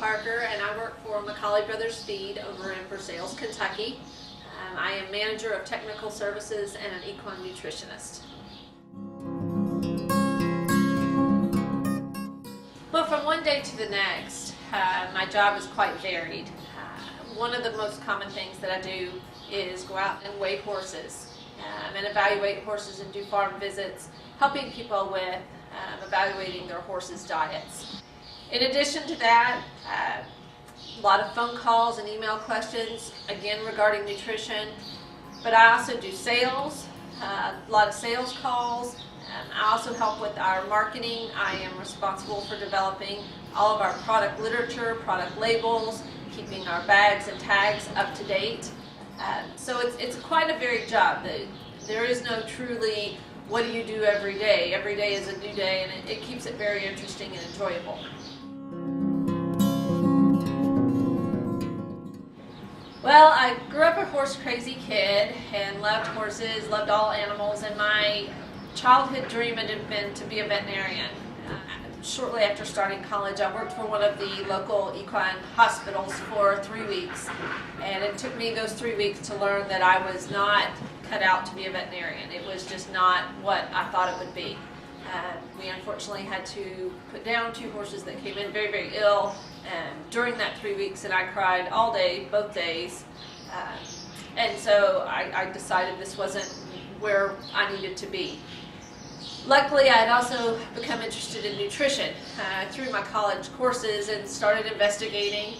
Parker, and I work for McCauley Brothers Feed over in Versailles, Kentucky. I am manager of technical services and an equine nutritionist. Well, from one day to the next, my job is quite varied. One of the most common things that I do is go out and weigh horses and evaluate horses and do farm visits, helping people with evaluating their horses' diets. In addition to that, a lot of phone calls and email questions, again regarding nutrition, but I also do sales, a lot of sales calls. I also help with our marketing. I am responsible for developing all of our product literature, product labels, keeping our bags and tags up to date. So it's quite a varied job. There is no truly, what do you do every day? Every day is a new day, and it keeps it very interesting and enjoyable. Well, I grew up a horse-crazy kid and loved horses, loved all animals, and my childhood dream had been to be a veterinarian. Shortly after starting college, I worked for one of the local equine hospitals for 3 weeks, and it took me those 3 weeks to learn that I was not cut out to be a veterinarian. It was just not what I thought it would be. We unfortunately had to put down 2 horses that came in very, very ill during that 3 weeks, and I cried all day, both days. And so I decided this wasn't where I needed to be. Luckily, I had also become interested in nutrition through my college courses and started investigating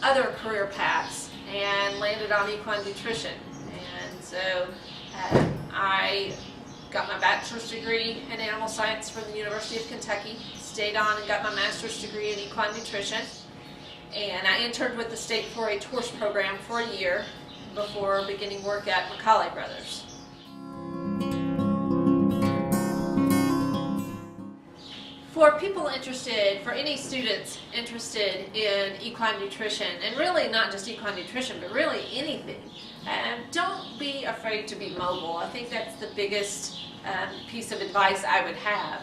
other career paths and landed on equine nutrition. And so I got my bachelor's degree in animal science from the University of Kentucky, stayed on and got my master's degree in equine nutrition, and I interned with the state 4-H horse program for a year before beginning work at McCauley Brothers. For people interested, for any students interested in equine nutrition, and really not just equine nutrition, but really anything, don't be afraid to be mobile. I think that's the biggest piece of advice I would have.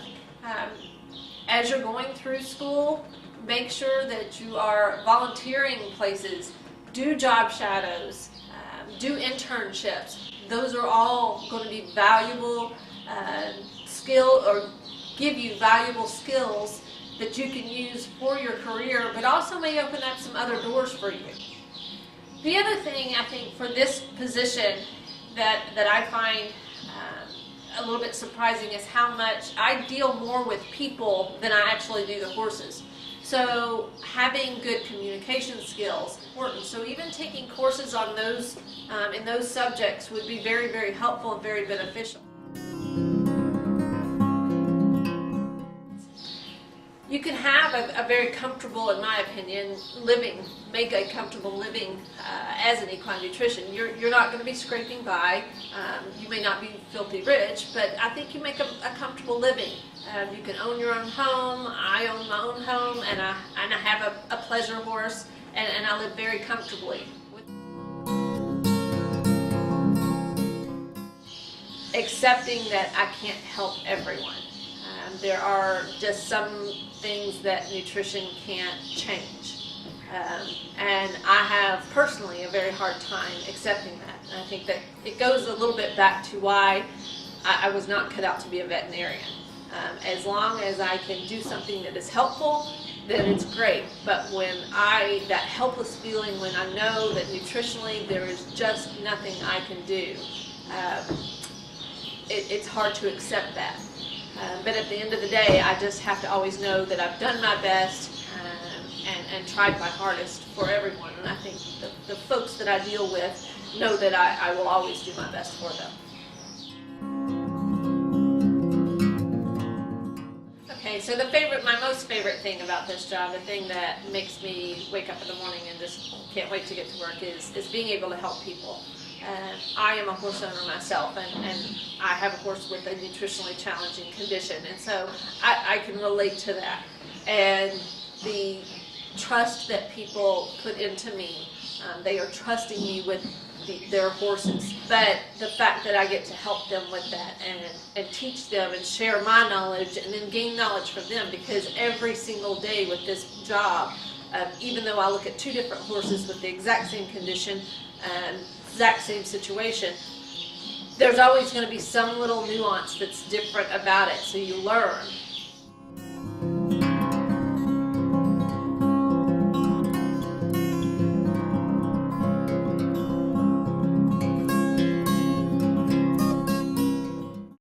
As you're going through school, make sure that you are volunteering places, do job shadows, do internships. Those are all going to be valuable give you valuable skills that you can use for your career, but also may open up some other doors for you. The other thing I think for this position that I find a little bit surprising is how much I deal more with people than I actually do the horses. So having good communication skills is important. So even taking courses on those in those subjects would be very, very helpful and very beneficial. You can have a very comfortable, in my opinion, make a comfortable living as an equine nutrition. You're not going to be scraping by. You may not be filthy rich, but I think you make a comfortable living. You can own your own home. I own my own home, and I have a pleasure horse, and I live very comfortably. Accepting that I can't help everyone. There are just some things that nutrition can't change. And I have personally a very hard time accepting that. And I think that it goes a little bit back to why I was not cut out to be a veterinarian. As long as I can do something that is helpful, then it's great. But when that helpless feeling, when I know that nutritionally there is just nothing I can do, it's hard to accept that. But at the end of the day, I just have to always know that I've done my best and tried my hardest for everyone. And I think the folks that I deal with know that I will always do my best for them. Okay, so my most favorite thing about this job, the thing that makes me wake up in the morning and just can't wait to get to work is being able to help people. I am a horse owner myself, and I have a horse with a nutritionally challenging condition, and so I can relate to that. And the trust that people put into me, they are trusting me with their horses, but the fact that I get to help them with that and teach them and share my knowledge and then gain knowledge from them, because every single day with this job even though I look at two different horses with the exact same condition and exact same situation, there's always going to be some little nuance that's different about it, so you learn.